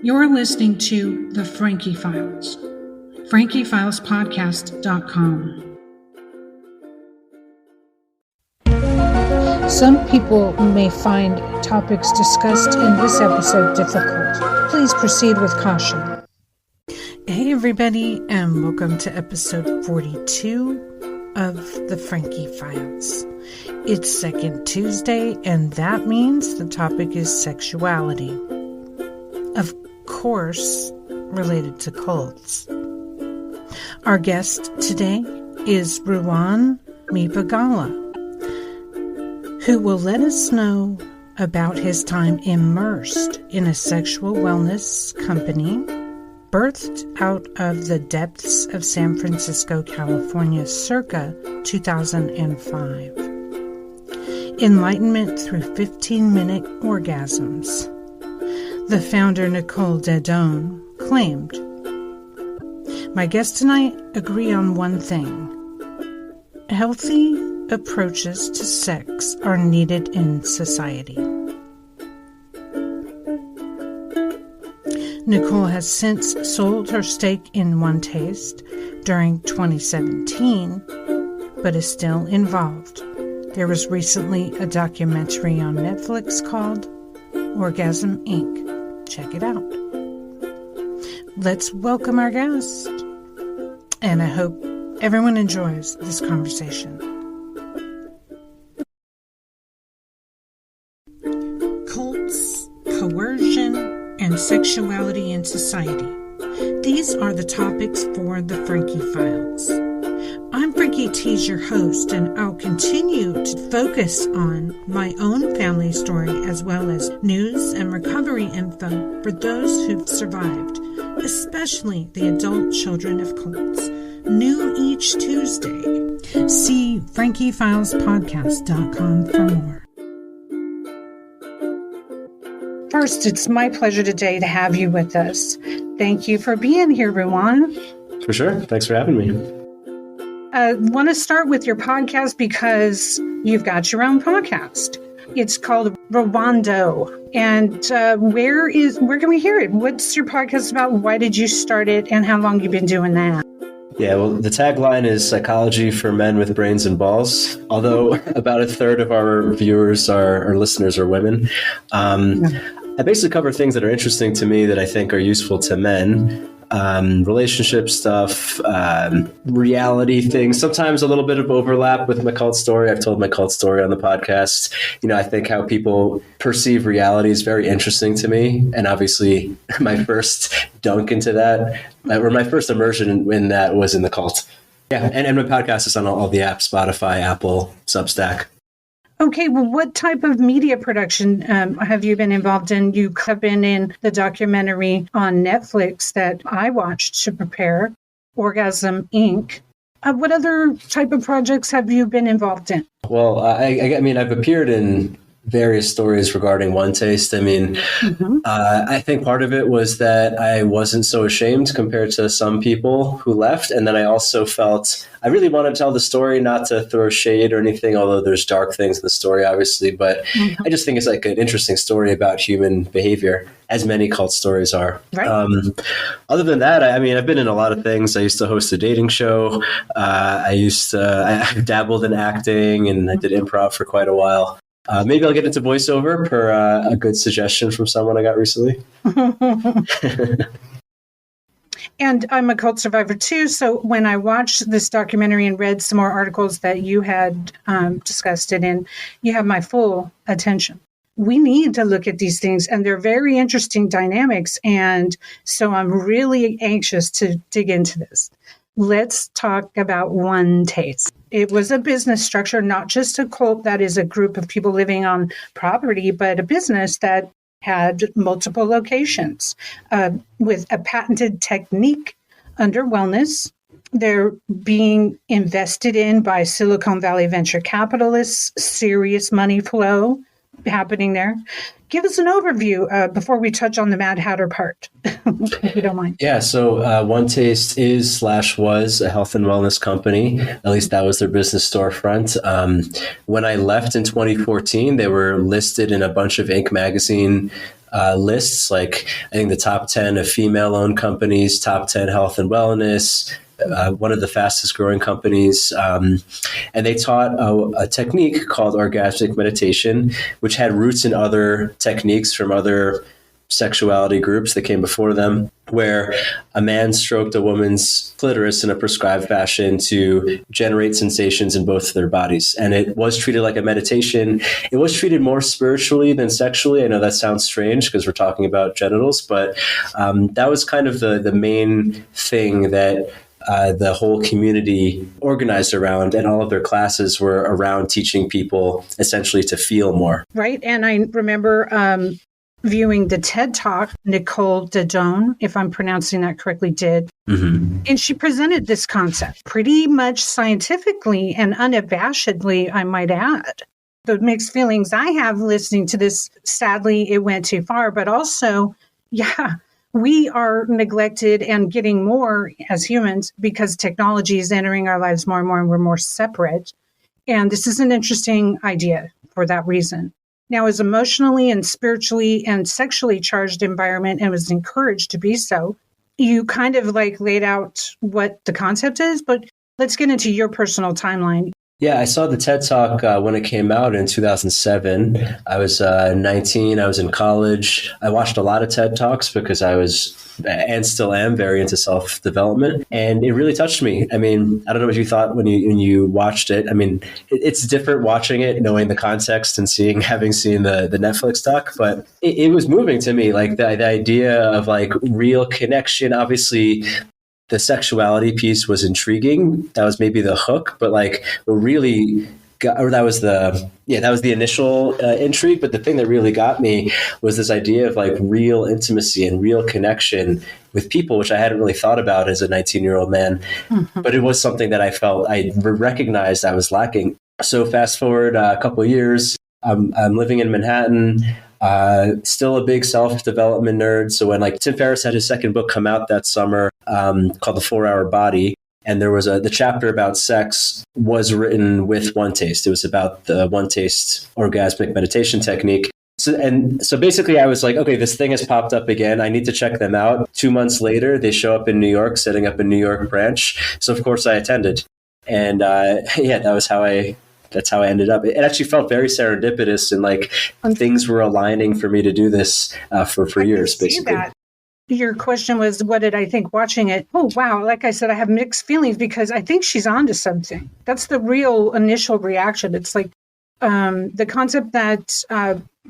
You're listening to The Frankie Files, frankiefilespodcast.com. Some people may find topics discussed in this episode difficult. Please proceed with caution. Hey everybody, and welcome to episode 42 of The Frankie Files. It's Second Tuesday, and that means the topic is sexuality. Of course, related to cults. Our guest today is Ruwan Meepagala, who will let us know about his time immersed in a sexual wellness company birthed out of the depths of San Francisco, California, circa 2005. Enlightenment through 15-minute orgasms. The founder, Nicole Dedone, claimed, "My guests tonight agree on one thing. Healthy approaches to sex are needed in society." Nicole has since sold her stake in One Taste during 2017, but is still involved. There was recently a documentary on Netflix called Orgasm, Inc. Check it out. Let's welcome our guest, and I hope everyone enjoys this conversation. Cults, coercion, and sexuality in society. These are the topics for the Frankie Files. I'm Frankie Tees, your host, and I'll continue to focus on my own family story as well as news and recovery info for those who've survived, especially the adult children of cults. New each Tuesday. See frankiefilespodcast.com for more. First, it's my pleasure today to have you with us. Thank you for being here, Ruwan. For sure. Thanks for having me. I want to start with your podcast because you've got your own podcast. It's called Rwando. And where can we hear it? What's your podcast about? Why did you start it? And how long have you been doing that? Yeah, well, the tagline is psychology for men with brains and balls, although about a third of our viewers our listeners are women. I basically cover things that are interesting to me that I think are useful to men. Relationship stuff, reality things, sometimes a little bit of overlap with my cult story. I've told my cult story on the podcast. I think how people perceive reality is very interesting to me. And obviously my first dunk into that, or my first immersion in that was in the cult. Yeah. And my podcast is on all the apps, Spotify, Apple, Substack. Okay, well, what type of media production have you been involved in? You have been in the documentary on Netflix that I watched to prepare, Orgasm, Inc. What other type of projects have you been involved in? Well, I mean, I've appeared in various stories regarding One Taste. I mean, I think part of it was that I wasn't so ashamed compared to some people who left. And then I also felt I really want to tell the story, not to throw shade or anything, although there's dark things in the story, obviously. But I just think it's like an interesting story about human behavior, as many cult stories are. Right. Other than that, I mean, I've been in a lot of things. I used to host a dating show. I dabbled in acting, and I did improv for quite a while. Maybe I'll get into voiceover per a good suggestion from someone I got recently. And I'm a cult survivor too. So when I watched this documentary and read some more articles that you had discussed it in, you have my full attention. We need to look at these things, and they're very interesting dynamics. And so I'm really anxious to dig into this. Let's talk about One Taste. It was a business structure, not just a cult that is a group of people living on property, but a business that had multiple locations with a patented technique under wellness. They're being invested in by Silicon Valley venture capitalists, serious money flow happening there. Give us an overview before we touch on the Mad Hatter part, if you don't mind. Yeah, so One Taste was a health and wellness company. At least that was their business storefront. When I left in 2014, they were listed in a bunch of Inc. magazine lists, like I think the top 10 of female-owned companies, top 10 health and wellness, one of the fastest growing companies. And they taught a technique called orgasmic meditation, which had roots in other techniques from other sexuality groups that came before them, where a man stroked a woman's clitoris in a prescribed fashion to generate sensations in both of their bodies. And it was treated like a meditation. It was treated more spiritually than sexually. I know that sounds strange because we're talking about genitals, but that was kind of the main thing that the whole community organized around, and all of their classes were around teaching people essentially to feel more. Right. And I remember viewing the TED Talk, Nicole Dadone, if I'm pronouncing that correctly, did. Mm-hmm. And she presented this concept pretty much scientifically and unabashedly, I might add. The mixed feelings I have listening to this, sadly, it went too far, but also, we are neglected and getting more as humans because technology is entering our lives more and more, and we're more separate. And this is an interesting idea for that reason. Now, as emotionally and spiritually and sexually charged environment, and was encouraged to be so, you kind of like laid out what the concept is, but let's get into your personal timeline. Yeah, I saw the TED Talk when it came out in 2007. I was 19. I was in college. I watched a lot of TED Talks because I was, and still am, very into self-development. And it really touched me. I mean, I don't know what you thought when you watched it. I mean, it's different watching it, knowing the context and having seen the Netflix doc, but it was moving to me. Like the idea of like real connection, obviously. The sexuality piece was intriguing. That was maybe the hook, but like what really that was the initial intrigue. But the thing that really got me was this idea of like real intimacy and real connection with people, which I hadn't really thought about as a 19-year-old man. Mm-hmm. But it was something that I felt I recognized I was lacking. So fast forward a couple of years, I'm living in Manhattan. Still a big self-development nerd. So when like Tim Ferriss had his second book come out that summer, called The 4-Hour Body, and there was the chapter about sex was written with One Taste. It was about the One Taste orgasmic meditation technique. So basically I was like, okay, this thing has popped up again. I need to check them out. 2 months later, they show up in New York, setting up a New York branch. So of course I attended. And that's how I ended up. It actually felt very serendipitous, and like things were aligning for me to do this for years, basically. That. Your question was, what did I think watching it? Oh, wow. Like I said, I have mixed feelings because I think she's onto something. That's the real initial reaction. It's like the concept that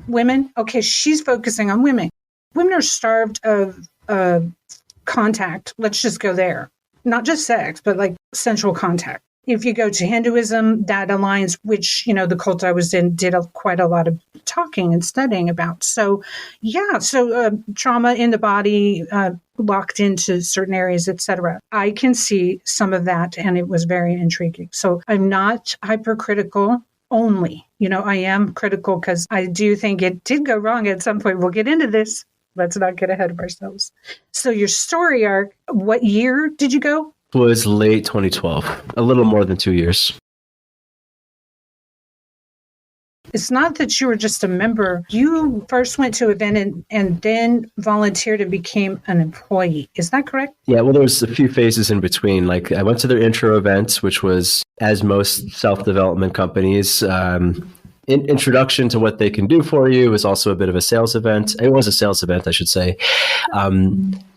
women, okay, she's focusing on women. Women are starved of contact. Let's just go there. Not just sex, but like sensual contact. If you go to Hinduism, that aligns, which, the cult I was in did quite a lot of talking and studying about. So, trauma in the body, locked into certain areas, etc. I can see some of that, and it was very intriguing. So I'm not hypercritical only. I am critical because I do think it did go wrong at some point. We'll get into this. Let's not get ahead of ourselves. So your story arc, what year did you go? Was late 2012, a little more than 2 years. It's not that you were just a member. You first went to an event and then volunteered and became an employee. Is that correct? Yeah, well, there was a few phases in between. Like I went to their intro event, which was, as most self-development companies, introduction to what they can do for you. It was also a bit of a sales event. It was a sales event, I should say.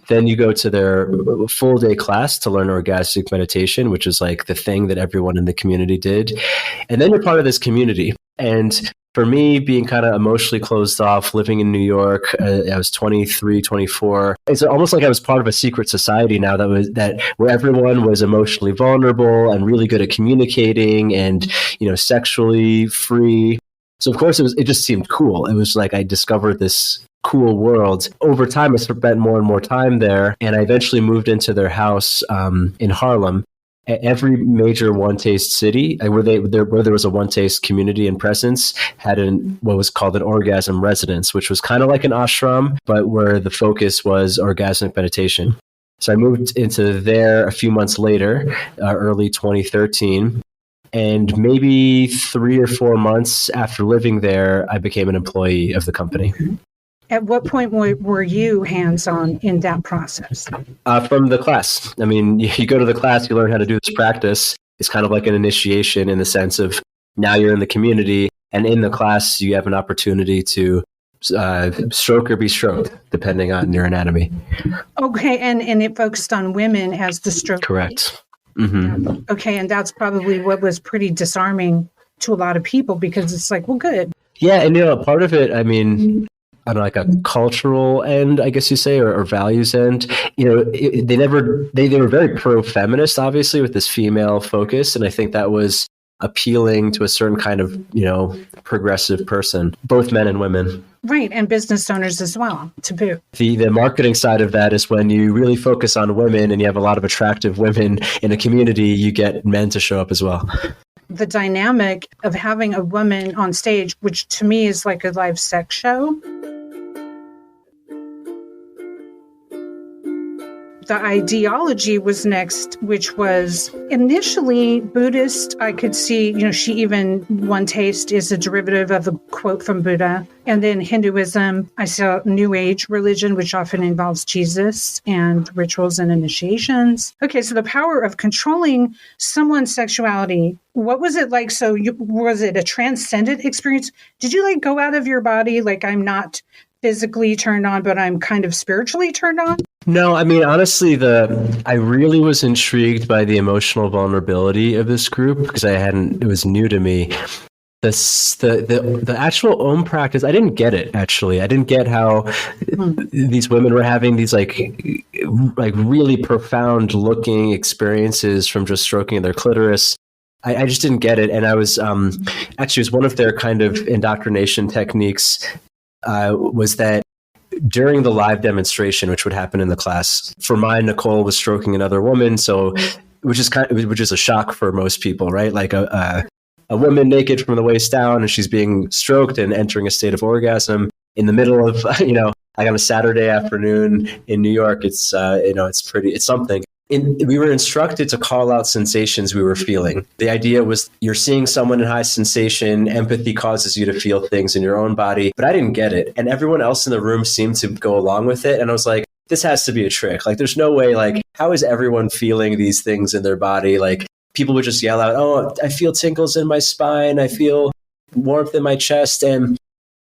Then you go to their full day class to learn orgasmic meditation, which is like the thing that everyone in the community did. And then you're part of this community. And for me, being kind of emotionally closed off, living in New York, I was 23, 24. It's almost like I was part of a secret society now where everyone was emotionally vulnerable and really good at communicating and, sexually free. So of course it just seemed cool. It was like I discovered this cool world. Over time, I spent more and more time there, and I eventually moved into their house in Harlem. Every major One Taste city, where there was a One Taste community and presence, had what was called an orgasm residence, which was kind of like an ashram, but where the focus was orgasmic meditation. So I moved into there a few months later, early 2013. And maybe 3 or 4 months after living there, I became an employee of the company. At what point were you hands-on in that process? From the class. I mean, you go to the class, you learn how to do this practice. It's kind of like an initiation in the sense of now you're in the community, and in the class, you have an opportunity to stroke or be stroked, depending on your anatomy. Okay, and it focused on women as the stroke. Correct. Mm-hmm. Okay, and that's probably what was pretty disarming to a lot of people, because it's like, well, good. Yeah, and part of it, I mean, on like a cultural end, I guess you say, or values end, they were very pro-feminist, obviously, with this female focus, and I think that was appealing to a certain kind of, progressive person, both men and women. Right, and business owners as well, to boot. The marketing side of that is when you really focus on women and you have a lot of attractive women in a community, you get men to show up as well. The dynamic of having a woman on stage, which to me is like a live sex show. The ideology was next, which was initially Buddhist. I could see, she even, one taste is a derivative of a quote from Buddha. And then Hinduism, I saw New Age religion, which often involves Jesus and rituals and initiations. Okay, so the power of controlling someone's sexuality. What was it like? So was it a transcendent experience? Did you go out of your body? I'm not physically turned on, but I'm kind of spiritually turned on? No, I mean, honestly, I really was intrigued by the emotional vulnerability of this group because it was new to me. The actual Om practice, I didn't get it, actually. I didn't get how these women were having these really profound looking experiences from just stroking their clitoris. I just didn't get it. And I was, actually, it was one of their kind of indoctrination techniques was that during the live demonstration, which would happen in the class, for mine, Nicole was stroking another woman, which is a shock for most people, right? Like a woman naked from the waist down, and she's being stroked and entering a state of orgasm in the middle of, like on a Saturday afternoon in New York. It's something. We were instructed to call out sensations we were feeling. The idea was you're seeing someone in high sensation, empathy causes you to feel things in your own body, but I didn't get it. And everyone else in the room seemed to go along with it. And I was like, this has to be a trick. There's no way, how is everyone feeling these things in their body? People would just yell out, oh, I feel tingles in my spine. I feel warmth in my chest. And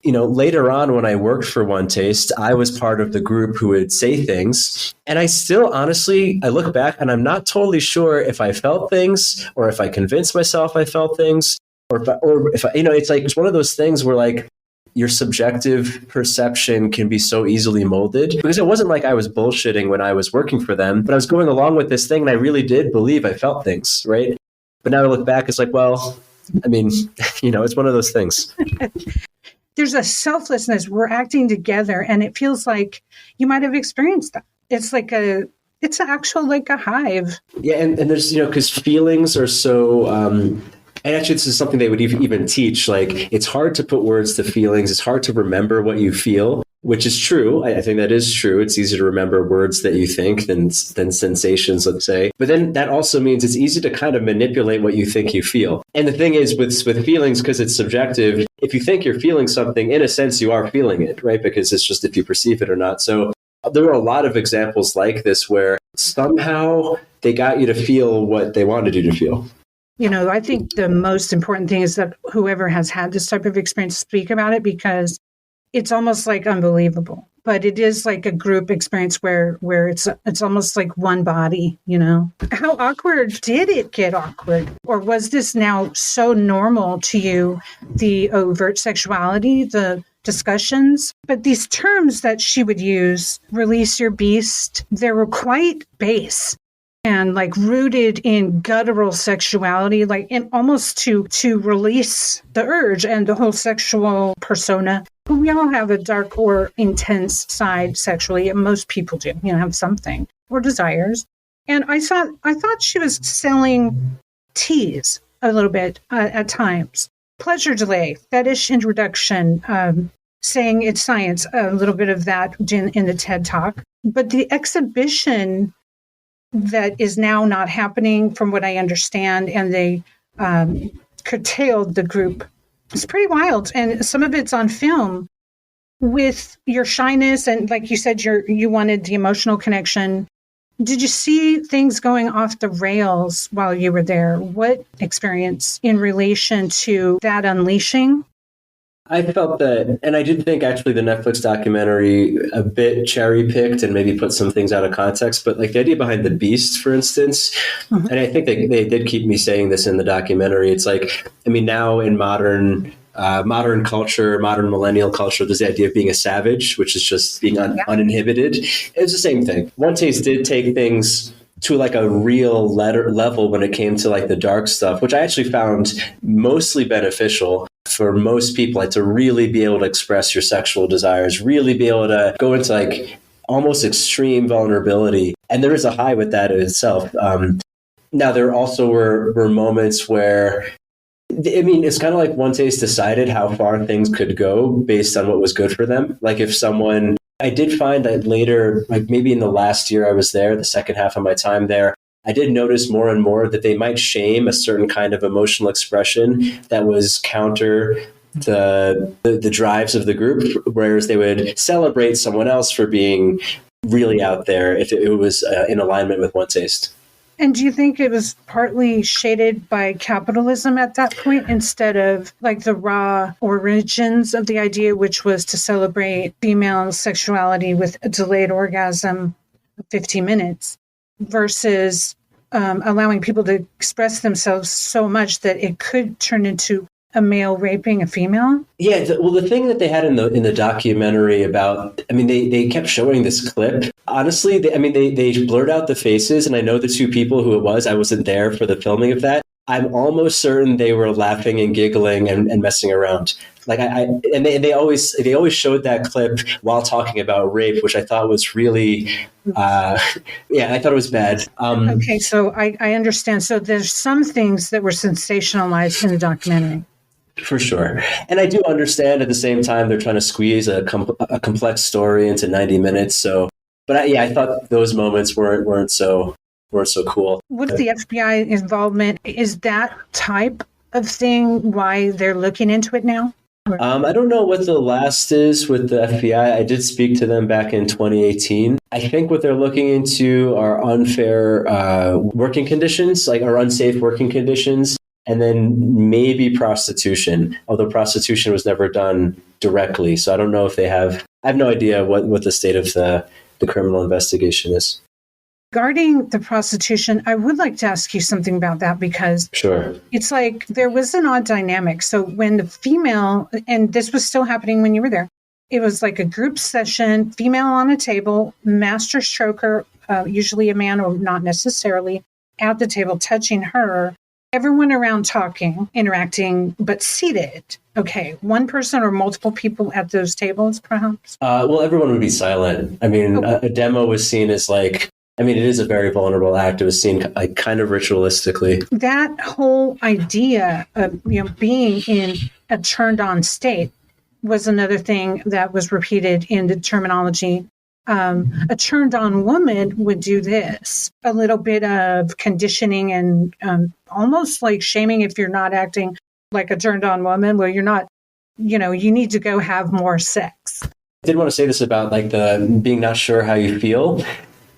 later on when I worked for One Taste, I was part of the group who would say things. And I still, honestly, I look back and I'm not totally sure if I felt things or if I convinced myself I felt things or if I, it's one of those things where your subjective perception can be so easily molded, because it wasn't like I was bullshitting when I was working for them, but I was going along with this thing and I really did believe I felt things, right? But now I look back, it's well, I mean, it's one of those things. There's a selflessness. We're acting together, and it feels like you might have experienced that. It's it's actual a hive. Yeah, and there's because feelings are so. And actually, this is something they would even teach. It's hard to put words to feelings. It's hard to remember what you feel, which is true. I think that is true. It's easier to remember words that you think than sensations, let's say. But then that also means it's easy to kind of manipulate what you think you feel. And the thing is with feelings, because it's subjective, if you think you're feeling something, in a sense, you are feeling it, right? Because it's just if you perceive it or not. So there were a lot of examples like this where somehow they got you to feel what they wanted you to feel. I think the most important thing is that whoever has had this type of experience speak about it, because it's almost unbelievable. But it is a group experience where it's almost like one body, How awkward did it get awkward? Or was this now so normal to you, the overt sexuality, the discussions? But these terms that she would use, release your beast, they were quite base and rooted in guttural sexuality, and almost to release the urge and the whole sexual persona. We all have a dark or intense side sexually, and most people do, have something or desires. And I thought she was selling tease a little bit at times. Pleasure delay, fetish introduction, saying it's science, a little bit of that in the TED Talk. But the exhibition that is now not happening, from what I understand, and they curtailed the group. It's pretty wild, and some of it's on film. with your shyness and like you said, you wanted the emotional connection. Did you see things going off the rails while you were there? What experience in relation to that unleashing? I felt that, and I did think actually the Netflix documentary a bit cherry picked and maybe put some things out of context, but like the idea behind the beast, for instance, and I think they did keep me saying this in the documentary. It's like, I mean, now in modern culture, modern millennial culture, there's the idea of being a savage, which is just being uninhibited. It's the same thing. One Taste did take things to like a real level when it came to like the dark stuff, which I actually found mostly beneficial for most people, like to really be able to express your sexual desires, really be able to go into like almost extreme vulnerability. And there is a high with that in itself. Now, there also were moments where, I mean, it's kind of like One Taste decided how far things could go based on what was good for them. Like if someone, I did find that later, like maybe in the last year I was there, the second half of my time there, I did notice more and more that they might shame a certain kind of emotional expression that was counter the drives of the group, whereas they would celebrate someone else for being really out there if it was in alignment with One Taste. And do you think it was partly shaded by capitalism at that point instead of like the raw origins of the idea, which was to celebrate female sexuality with a delayed orgasm of 15 minutes versus allowing people to express themselves so much that it could turn into a male raping a female? Yeah, well, the thing that they had in the documentary about, I mean, they kept showing this clip. Honestly, they blurred out the faces, and I know the two people who it was. I wasn't there for the filming of that. I'm almost certain they were laughing and giggling and messing around. Like they always showed that clip while talking about rape, which I thought was really, I thought it was bad. Okay, so I understand. So there's some things that were sensationalized in the documentary. For sure. And I do understand at the same time they're trying to squeeze a complex story into 90 minutes. So, but I thought those moments weren't so cool. With the FBI involvement, is that type of thing why they're looking into it now? I don't know what the last is with the FBI. I did speak to them back in 2018. I think what they're looking into are unfair working conditions, like or unsafe working conditions. And then maybe prostitution, although prostitution was never done directly. So I don't know if they have, I have no idea what the state of the criminal investigation is. Regarding the prostitution, I would like to ask you something about that because sure, it's like there was an odd dynamic. So when the female, and this was still happening when you were there, it was like a group session, female on a table, master stroker, usually a man or not necessarily, at the table touching her. Everyone around talking, interacting, but seated. Okay, one person or multiple people at those tables, perhaps? Well, everyone would be silent. I mean, a demo was seen as like, I mean, it is a very vulnerable act. It was seen like kind of ritualistically. That whole idea of being in a turned on state was another thing that was repeated in the terminology. A turned on woman would do this, a little bit of conditioning and almost like shaming if you're not acting like a turned on woman, where you're not, you need to go have more sex. I did want to say this about like the being not sure how you feel,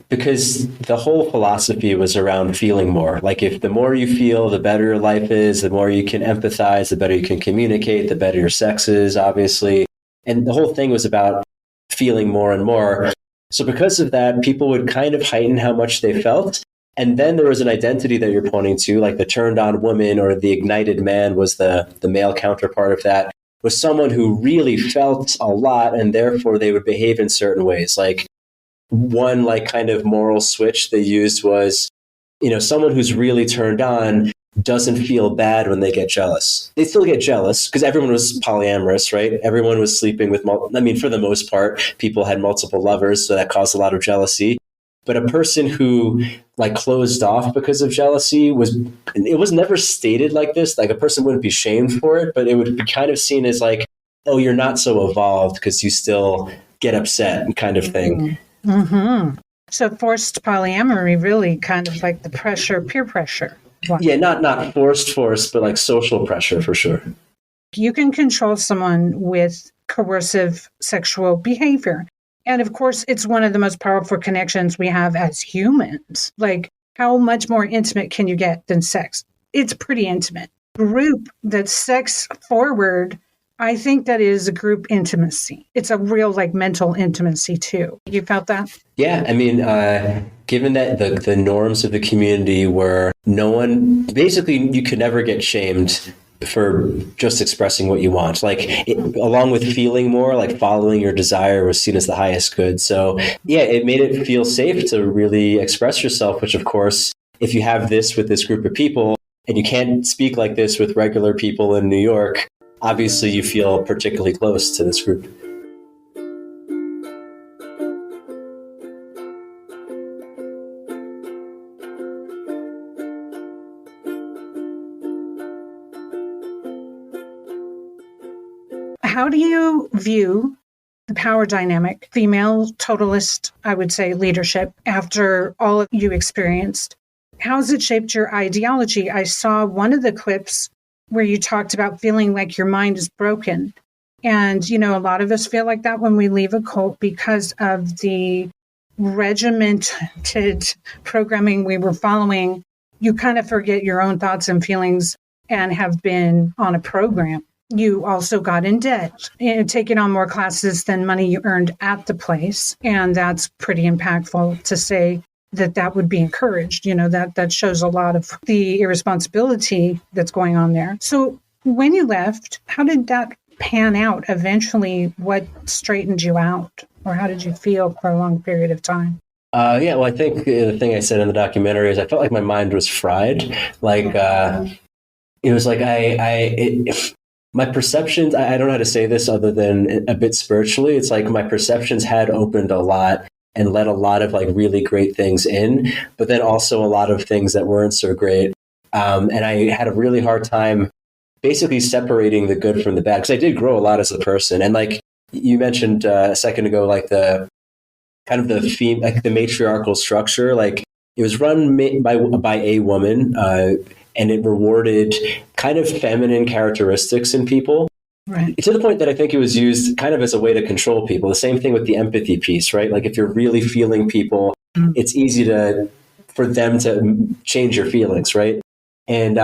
because the whole philosophy was around feeling more. Like if the more you feel, the better your life is, the more you can empathize, the better you can communicate, the better your sex is, obviously. And the whole thing was about feeling more and more. So because of that, people would kind of heighten how much they felt. And then there was an identity that you're pointing to, like the turned on woman or the ignited man was the male counterpart of that, was someone who really felt a lot and therefore they would behave in certain ways. Like one like kind of moral switch they used was, someone who's really turned on doesn't feel bad when they get jealous. They still get jealous because everyone was polyamorous, right? Everyone was sleeping with, for the most part, people had multiple lovers, so that caused a lot of jealousy. But a person who like closed off because of jealousy it was never stated like this. Like a person wouldn't be shamed for it, but it would be kind of seen as like, oh, you're not so evolved because you still get upset kind of thing. Mm-hmm. So forced polyamory, really kind of like the pressure, peer pressure. Wow. Yeah, not forced, but like social pressure for sure. You can control someone with coercive sexual behavior. And of course, it's one of the most powerful connections we have as humans. Like, how much more intimate can you get than sex? It's pretty intimate. Group that's sex forward, I think that is a group intimacy. It's a real like mental intimacy too. You felt that? Yeah, I mean, given that the norms of the community were no one, basically you could never get shamed for just expressing what you want. Like, along with feeling more, like following your desire was seen as the highest good. So yeah, it made it feel safe to really express yourself, which of course, if you have this with this group of people and you can't speak like this with regular people in New York, obviously you feel particularly close to this group. How do you view the power dynamic, female totalist, I would say, leadership after all of you experienced? How has it shaped your ideology? I saw one of the clips where you talked about feeling like your mind is broken. And, you know, a lot of us feel like that when we leave a cult because of the regimented programming we were following. You kind of forget your own thoughts and feelings and have been on a program. You also got in debt and taken on more classes than money you earned at the place. And that's pretty impactful to say that would be encouraged. You know, that shows a lot of the irresponsibility that's going on there. So when you left, how did that pan out eventually? What straightened you out? Or how did you feel for a long period of time? Yeah, well, I think the thing I said in the documentary is I felt like my mind was fried. Like, it was like my perceptions, I don't know how to say this other than a bit spiritually. It's like my perceptions had opened a lot and let a lot of like really great things in, but then also a lot of things that weren't so great. And I had a really hard time basically separating the good from the bad, because I did grow a lot as a person. And like you mentioned a second ago, like the kind of the matriarchal structure, like it was run by a woman, and it rewarded kind of feminine characteristics in people. Right. To the point that I think it was used kind of as a way to control people. The same thing with the empathy piece, right? Like if you're really feeling people, it's easy for them to change your feelings, right? And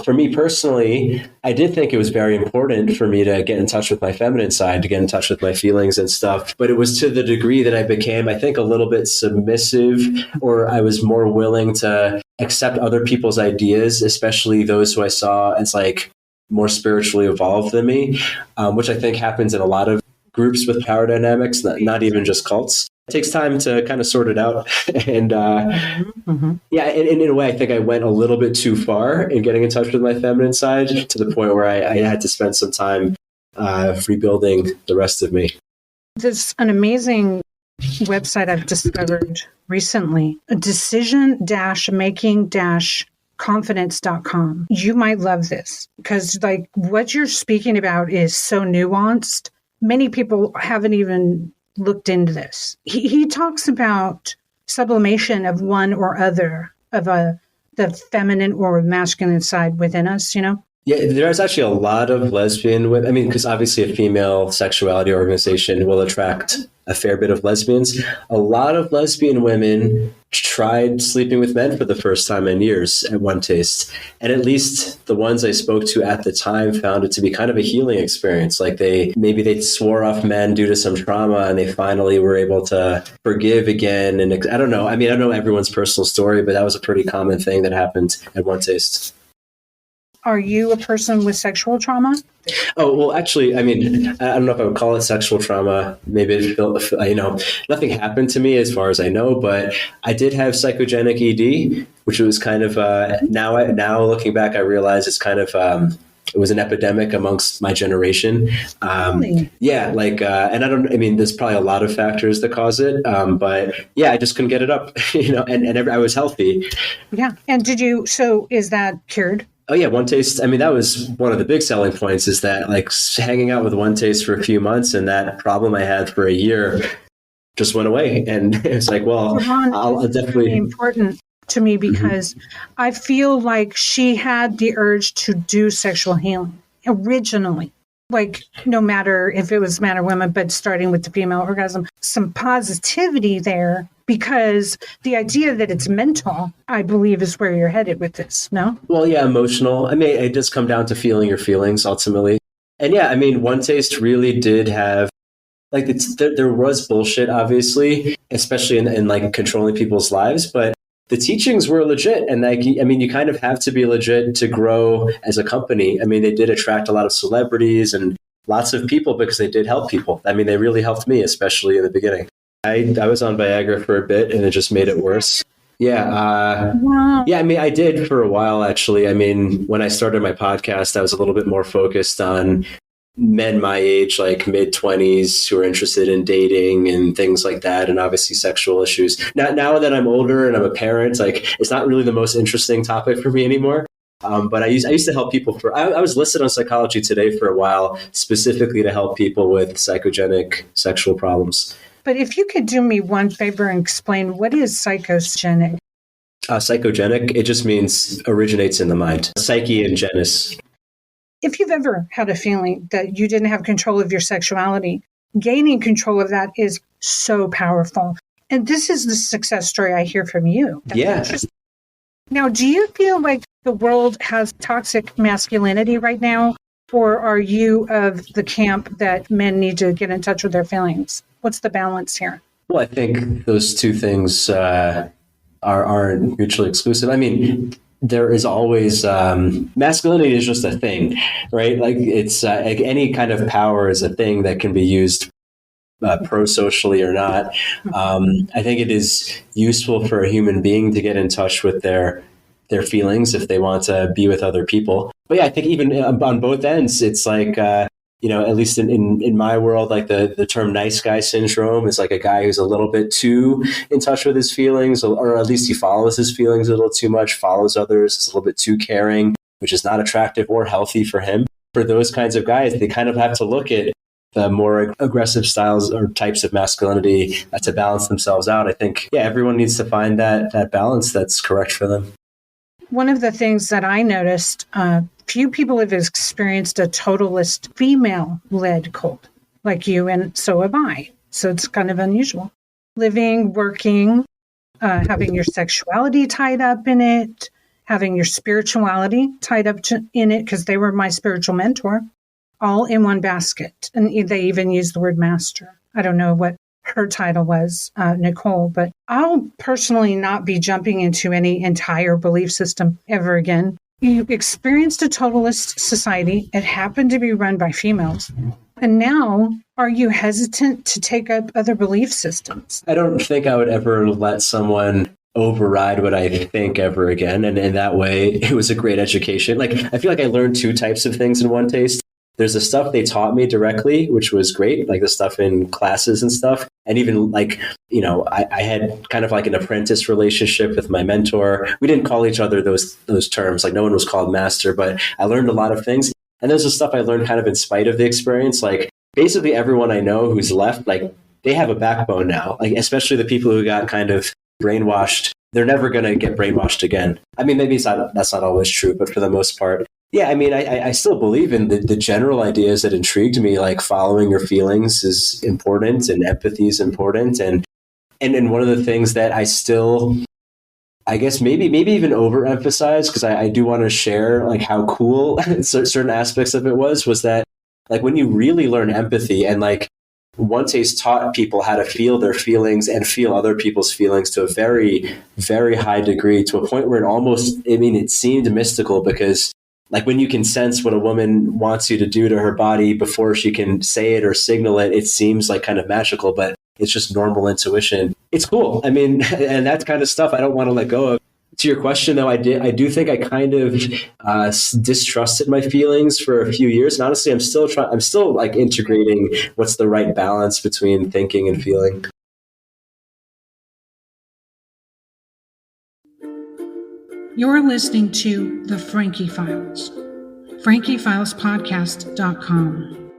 for me personally, I did think it was very important for me to get in touch with my feminine side, to get in touch with my feelings and stuff. But it was to the degree that I became, I think, a little bit submissive, or I was more willing to accept other people's ideas, especially those who I saw as like more spiritually evolved than me, which I think happens in a lot of groups with power dynamics, not even just cults. It takes time to kind of sort it out. And yeah, in a way, I think I went a little bit too far in getting in touch with my feminine side, to the point where I had to spend some time rebuilding the rest of me. There's an amazing website I've discovered recently, decision-making-confidence.com. You might love this, because like what you're speaking about is so nuanced. Many people haven't even looked into this. He talks about sublimation of one or other of the feminine or masculine side within us, you know? Yeah, there's actually a lot of lesbian women. I mean, because obviously a female sexuality organization will attract a fair bit of lesbians. A lot of lesbian women tried sleeping with men for the first time in years at One Taste. And at least the ones I spoke to at the time found it to be kind of a healing experience. Like they swore off men due to some trauma, and they finally were able to forgive again. And I don't know. I mean, I don't know everyone's personal story, but that was a pretty common thing that happened at One Taste. Are you a person with sexual trauma? Oh, well, actually, I mean, I don't know if I would call it sexual trauma. Maybe, nothing happened to me as far as I know, but I did have psychogenic ED, which was kind of, now looking back, I realize it's kind of, it was an epidemic amongst my generation. Really? Yeah, like, and there's probably a lot of factors that cause it, but yeah, I just couldn't get it up, and I was healthy. Yeah. And so is that cured? Oh yeah, One Taste. I mean, that was one of the big selling points, is that like hanging out with One Taste for a few months, and that problem I had for a year just went away. And it's like, well, I'll definitely. Really important to me, because I feel like she had the urge to do sexual healing originally. like no matter if it was man or woman, but starting with the female orgasm, some positivity there, because the idea that it's mental, I believe, is where you're headed with this, no? Well, yeah, emotional. I mean, it does come down to feeling your feelings ultimately. And yeah, I mean, One Taste really did have, like, there was bullshit, obviously, especially in like controlling people's lives, but the teachings were legit. And like, I mean, you kind of have to be legit to grow as a company. I mean, they did attract a lot of celebrities and lots of people because they did help people. I mean, they really helped me, especially in the beginning. I was on Viagra for a bit and it just made it worse. Yeah. Wow. Yeah, I mean, I did for a while, actually. I mean, when I started my podcast, I was a little bit more focused on men my age, like mid-20s, who are interested in dating and things like that, and obviously sexual issues. Now that I'm older and I'm a parent, like, it's not really the most interesting topic for me anymore. But I used to help people I was listed on Psychology Today for a while, specifically to help people with psychogenic sexual problems. But if you could do me one favor and explain, what is psychogenic? Psychogenic, it just means originates in the mind. Psyche and genus. If you've ever had a feeling that you didn't have control of your sexuality, gaining control of that is so powerful. And this is the success story I hear from you. Yeah. Now, do you feel like the world has toxic masculinity right now? Or are you of the camp that men need to get in touch with their feelings? What's the balance here? Well, I think those two things aren't mutually exclusive. I mean, there is always masculinity is just a thing, right? Like it's like any kind of power is a thing that can be used pro-socially or not. I think it is useful for a human being to get in touch with their feelings if they want to be with other people. But yeah, I think even on both ends, it's like, at least in my world, like the term nice guy syndrome is like a guy who's a little bit too in touch with his feelings, or at least he follows his feelings a little too much, follows others, is a little bit too caring, which is not attractive or healthy for him. For those kinds of guys, they kind of have to look at the more aggressive styles or types of masculinity to balance themselves out. I think, yeah, everyone needs to find that balance that's correct for them. One of the things that I noticed, few people have experienced a totalist female-led cult like you, and so have I. So it's kind of unusual. Living, working, having your sexuality tied up in it, having your spirituality tied up in it, because they were my spiritual mentor, all in one basket. And they even used the word master. I don't know what her title was, Nicole, but I'll personally not be jumping into any entire belief system ever again. You experienced a totalist society. It happened to be run by females. And now, are you hesitant to take up other belief systems? I don't think I would ever let someone override what I think ever again. And in that way, it was a great education. Like, I feel like I learned two types of things in One Taste. There's the stuff they taught me directly, which was great, like the stuff in classes and stuff. And even like, I had kind of like an apprentice relationship with my mentor. We didn't call each other those terms. Like no one was called master, but I learned a lot of things. And there's the stuff I learned kind of in spite of the experience. Like basically everyone I know who's left, like they have a backbone now, like especially the people who got kind of brainwashed. They're never going to get brainwashed again. I mean, maybe that's not always true, but for the most part, yeah, I mean, I still believe in the general ideas that intrigued me, like following your feelings is important and empathy is important. And one of the things that I still, I guess maybe even overemphasize, because I do want to share like how cool certain aspects of it was that like when you really learn empathy and like One Taste taught people how to feel their feelings and feel other people's feelings to a very, very high degree, to a point where it seemed mystical, because like when you can sense what a woman wants you to do to her body before she can say it or signal it, it seems like kind of magical, but it's just normal intuition. It's cool. I mean, and that kind of stuff I don't want to let go of. To your question, though, I do think I kind of distrusted my feelings for a few years. And honestly, I'm still like integrating what's the right balance between thinking and feeling. You're listening to The Frankie Files, FrankieFilesPodcast.com.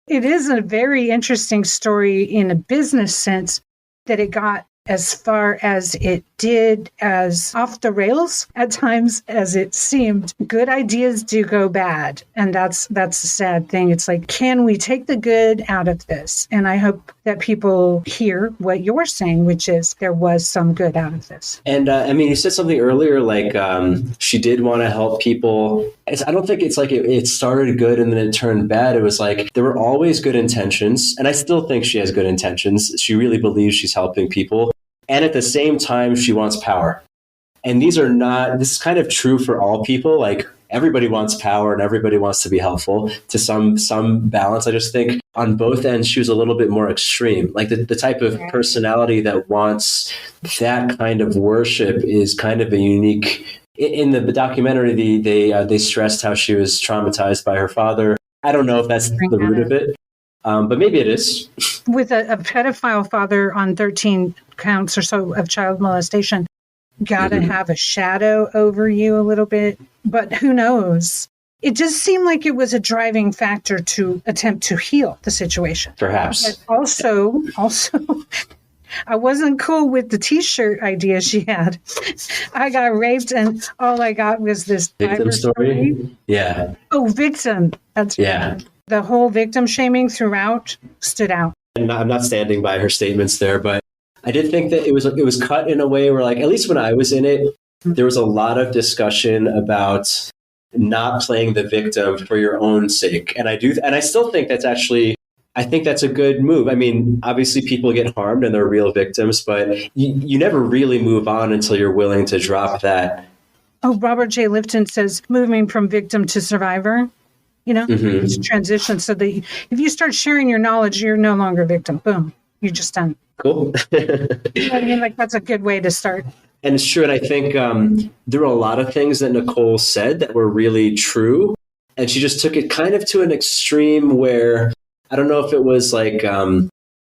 It is a very interesting story in a business sense that it got as far as it did, as off the rails at times as it seemed. Good ideas do go bad. And that's the sad thing. It's like, can we take the good out of this? And I hope that people hear what you're saying, which is there was some good out of this. And you said something earlier, like she did want to help people. I don't think it's like it started good and then it turned bad. It was like there were always good intentions. And I still think she has good intentions. She really believes she's helping people. And at the same time, she wants power. And this is kind of true for all people. Like everybody wants power and everybody wants to be helpful to some balance. I just think on both ends, she was a little bit more extreme. Like the type of personality that wants that kind of worship is kind of a unique. In the documentary, they stressed how she was traumatized by her father. I don't know if that's the root of it. But maybe it is. With a pedophile father on 13 counts or so of child molestation, gotta have a shadow over you a little bit. But who knows? It just seemed like it was a driving factor to attempt to heal the situation. Perhaps. But also, I wasn't cool with the T-shirt idea she had. I got raped and all I got was this victim story. Yeah. Oh, victim. That's right. The whole victim shaming throughout stood out. And I'm not standing by her statements there, but I did think that it was cut in a way where, like, at least when I was in it, there was a lot of discussion about not playing the victim for your own sake. And I still think that's a good move. I mean, obviously people get harmed and they're real victims, but you never really move on until you're willing to drop that. Oh, Robert J. Lifton says moving from victim to survivor. It's a transition so that if you start sharing your knowledge, you're no longer a victim. Boom. You're just done. Cool. You know what I mean? Like, that's a good way to start. And it's true. And I think there were a lot of things that Nicole said that were really true. And she just took it kind of to an extreme where I don't know if it was like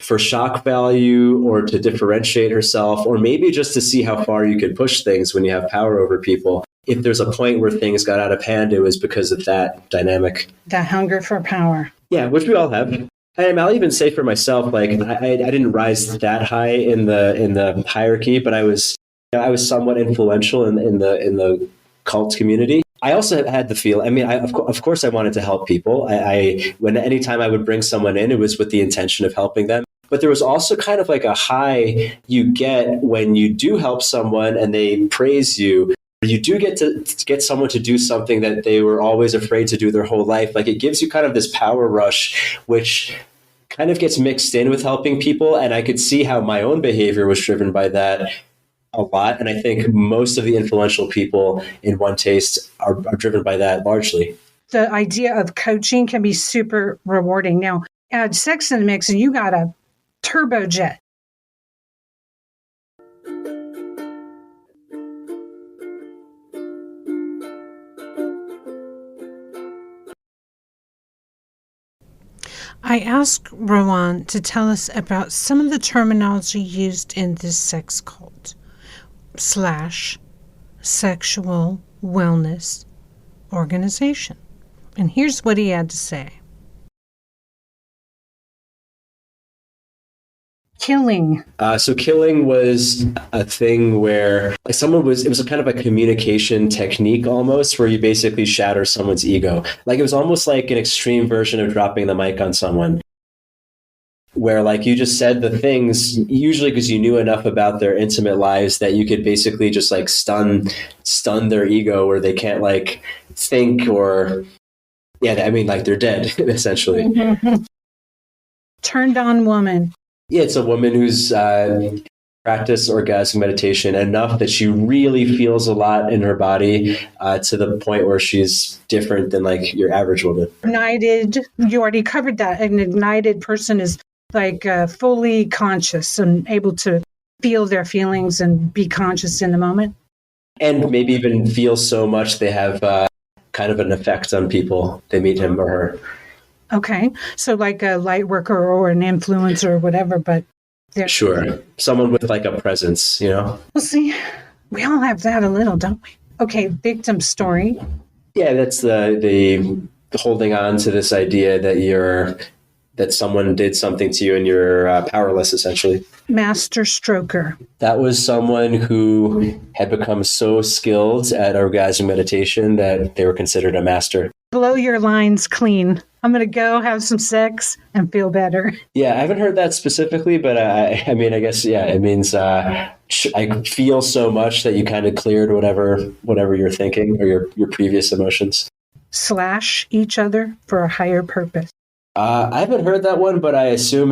for shock value or to differentiate herself, or maybe just to see how far you could push things when you have power over people. If there's a point where things got out of hand, it was because of that dynamic. That hunger for power. Yeah, which we all have. And I'll even say for myself, like I didn't rise that high in the hierarchy, but I was somewhat influential in the cult community. I also had the feel. I mean, of course, I wanted to help people. Anytime I would bring someone in, it was with the intention of helping them. But there was also kind of like a high you get when you do help someone and they praise you. You do get to get someone to do something that they were always afraid to do their whole life. Like it gives you kind of this power rush, which kind of gets mixed in with helping people. And I could see how my own behavior was driven by that a lot. And I think most of the influential people in One Taste are driven by that largely. The idea of coaching can be super rewarding. Now, add sex in the mix and you got a turbojet. I asked Ruwan to tell us about some of the terminology used in this sex cult / sexual wellness organization. And here's what he had to say. Killing. So killing was a thing where like it was a kind of a communication technique almost where you basically shatter someone's ego. Like it was almost like an extreme version of dropping the mic on someone where like you just said the things usually because you knew enough about their intimate lives that you could basically just like stun their ego where they can't like think or like they're dead essentially. Turned on woman. Yeah, it's a woman who's practiced orgasmic meditation enough that she really feels a lot in her body to the point where she's different than like your average woman. Ignited, you already covered that. An ignited person is like fully conscious and able to feel their feelings and be conscious in the moment. And maybe even feel so much they have kind of an effect on people. They meet him or her. Okay. So like a light worker or an influencer or whatever, but sure. Someone with like a presence, you know? Well, see, we all have that a little, don't we? Okay. Victim story. Yeah. That's the holding on to this idea that you're that someone did something to you and you're powerless, essentially. Master stroker. That was someone who had become so skilled at orgasm meditation that they were considered a master. Blow your lines clean. I'm going to go have some sex and feel better. Yeah, I haven't heard that specifically, but I mean, I guess, yeah, it means I feel so much that you kind of cleared whatever you're thinking or your previous emotions. Slash each other for a higher purpose. I haven't heard that one, but I assume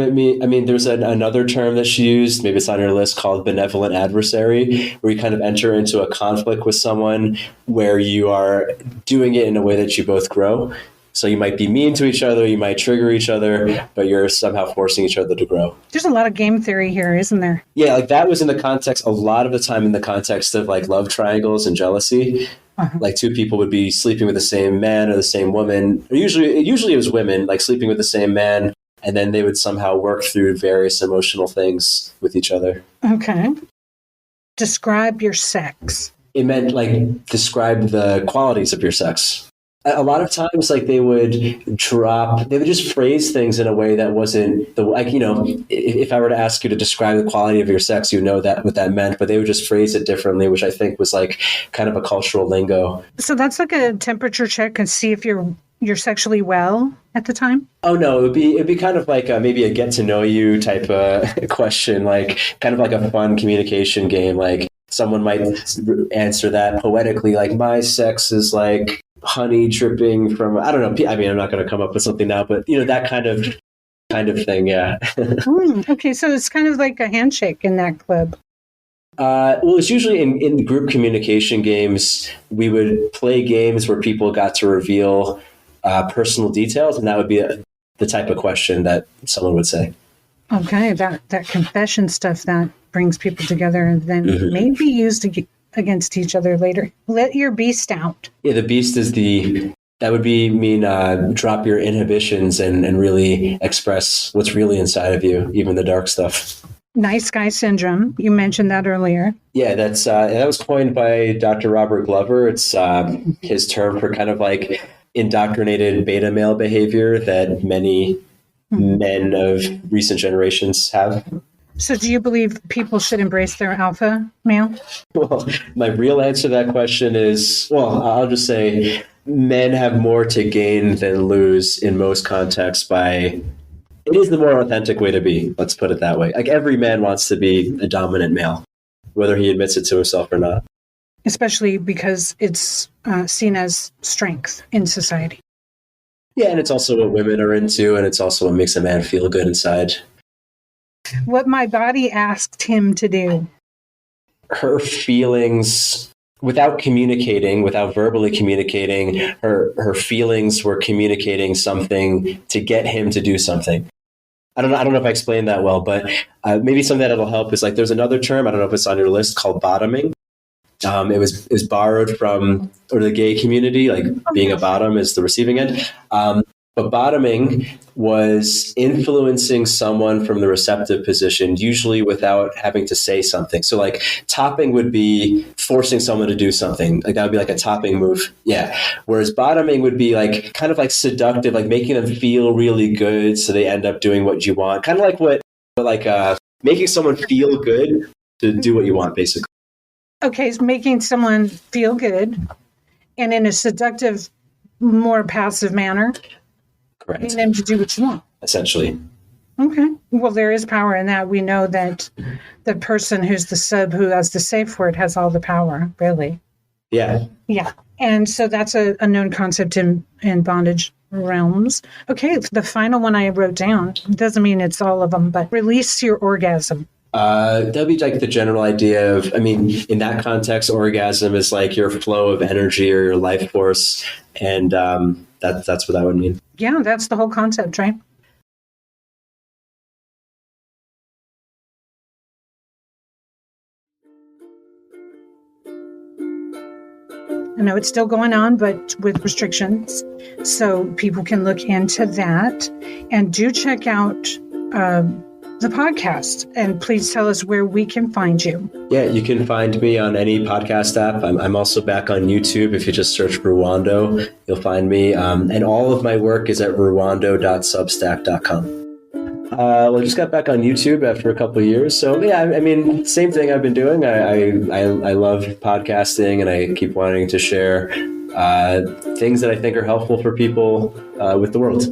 there's another term that she used, maybe it's on your list, called benevolent adversary, where you kind of enter into a conflict with someone where you are doing it in a way that you both grow. So you might be mean to each other, you might trigger each other, but you're somehow forcing each other to grow. There's a lot of game theory here, isn't there? Yeah, like that was in the context, a lot of the time in the context of like love triangles and jealousy. Uh-huh. Like two people would be sleeping with the same man or the same woman. Or usually it was women, like sleeping with the same man, and then they would somehow work through various emotional things with each other. Okay. Describe your sex. It meant like describe the qualities of your sex. A lot of times, like they would just phrase things in a way that wasn't if I were to ask you to describe the quality of your sex, you know that what that meant, but they would just phrase it differently, which I think was like kind of a cultural lingo. So that's like a temperature check and see if you're sexually well at the time? Oh no, it'd be kind of like maybe a get to know you type of question, like kind of like a fun communication game. Like someone might answer that poetically, like my sex is like honey dripping from, I don't know. I mean, I'm not going to come up with something now, but that kind of thing. Yeah. Okay. So it's kind of like a handshake in that club. Well, it's usually in group communication games, we would play games where people got to reveal personal details. And that would be the type of question that someone would say. Okay. That confession stuff that brings people together and then maybe used against each other later. Let your beast out. Yeah, the beast is that would mean drop your inhibitions and really express what's really inside of you, even the dark stuff. Nice guy syndrome. You mentioned that earlier. Yeah, that was coined by Dr. Robert Glover. It's his term for kind of like indoctrinated beta male behavior that many men of recent generations have. So do you believe people should embrace their alpha male? Well, my real answer to that question is, I'll just say men have more to gain than lose in most contexts it is the more authentic way to be. Let's put it that way. Like every man wants to be a dominant male, whether he admits it to himself or not. Especially because it's seen as strength in society. Yeah, and it's also what women are into, and it's also what makes a man feel good inside. What my body asked him to do. Her feelings, without verbally communicating, her feelings were communicating something to get him to do something. I don't know if I explained that well, but maybe something that'll help is like there's another term, I don't know if it's on your list, called bottoming. It was borrowed from the gay community, like being a bottom is the receiving end. But bottoming was influencing someone from the receptive position, usually without having to say something. So like topping would be forcing someone to do something. Like that would be like a topping move. Yeah. Whereas bottoming would be like kind of like seductive, like making them feel really good. So they end up doing what you want. Kind of like making someone feel good to do what you want, basically. Okay. It's making someone feel good and in a seductive, more passive manner. Correct. Getting them to do what you want. Essentially. Okay. Well, there is power in that. We know that the person who's the sub who has the safe word has all the power, really. Yeah. Yeah. And so that's a known concept in bondage realms. Okay. The final one I wrote down, doesn't mean it's all of them, but release your orgasm. That'd be like the general idea of, in that context, orgasm is like your flow of energy or your life force. And that's what that would mean. Yeah, that's the whole concept, right? I know it's still going on, but with restrictions. So people can look into that. And do check out the podcast. And please tell us where we can find you. Yeah, you can find me on any podcast app. I'm also back on YouTube. If you just search Ruwando, you'll find me. And all of my work is at ruwando.substack.com. Well, I just got back on YouTube after a couple of years. So yeah, I mean, same thing I've been doing. I love podcasting, and I keep wanting to share things that I think are helpful for people with the world.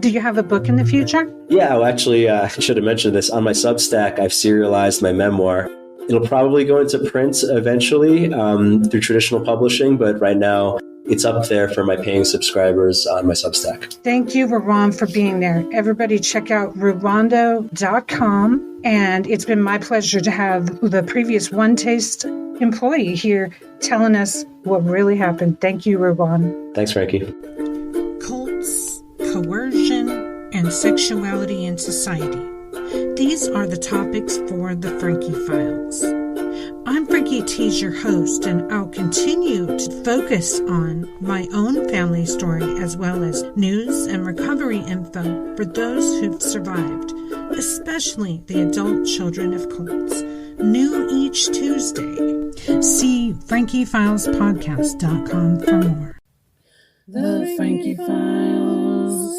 Do you have a book in the future? Yeah, well, actually, I should have mentioned this. On my Substack, I've serialized my memoir. It'll probably go into print eventually through traditional publishing, but right now it's up there for my paying subscribers on my Substack. Thank you, Ruwan, for being there. Everybody check out ruwando.com. And it's been my pleasure to have the previous One Taste employee here telling us what really happened. Thank you, Ruwan. Thanks, Frankie. Cults, coercion, and sexuality in society. These are the topics for the Frankie Files. I'm Frankie Tees, your host, and I'll continue to focus on my own family story as well as news and recovery info for those who've survived, especially the adult children of cults. New each Tuesday. See FrankieFilesPodcast.com for more. The Frankie Files.